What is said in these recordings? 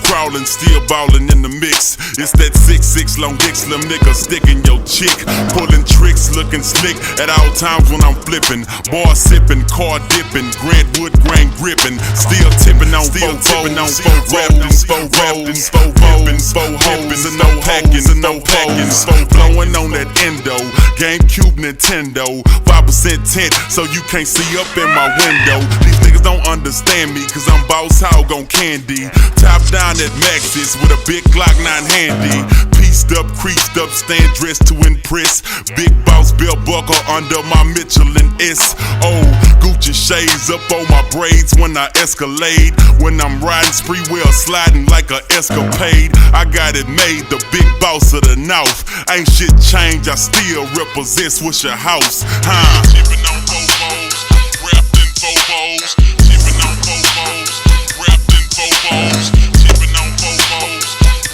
crawling, still ballin' in the mix. It's that 6'6" long dick, slim nigga sticking your chick. Pulling tricks, looking slick at all times when I'm flipping. Bar sipping, car dipping, Grant Wood grain gripping. Still tipping on four rapping, four hoes, and no packing, blowing on that endo. GameCube, Nintendo, 5% tint, so you can't see up in my window. These niggas don't understand me, cause I'm Boss Hog on candy. Top down at Maxis with a big Glock 9 handy. Pieced up, creased up, stand dressed to impress. Big boss belt buckle under my Michelin S. Oh, Gucci shades up on my braids when I escalade. When I'm riding spree wheel, sliding like a escapade. I got it made, the big boss of the North. Ain't shit changed, I still represent Swisher House. Tipping on Bobos, wrapped in Bobos. Tipping on Bobos, wrapped in Bobos. Tipping on Bobos,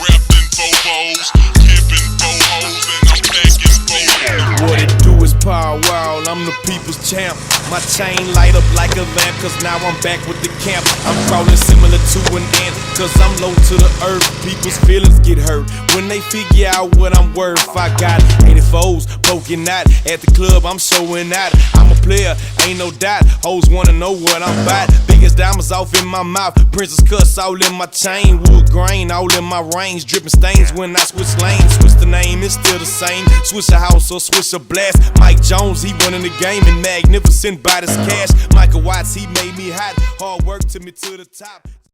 wrapped in Bobos. Tipping Bobos, and I'm packing Bobos. What it do is Power Wow, I'm the people's champ. My chain light up like a lamp, cause now I'm back with the camp. I'm crawling similar to an ant, cause I'm low to the earth. People's feelings get hurt when they figure out what I'm worth. I got 84s poking out at the club, I'm showing out. I'm a player, ain't no doubt. Hoes wanna know what I'm about. Biggest diamonds off in my mouth, princess cuts all in my chain. Wood grain all in my range, dripping stains when I switch lanes. Switch the name, it's still the same. Switch a house or switch a blast. Mike Jones, he running the game and magnificent by this cash. Michael Watts, he made me hot. Hard work took me to the top.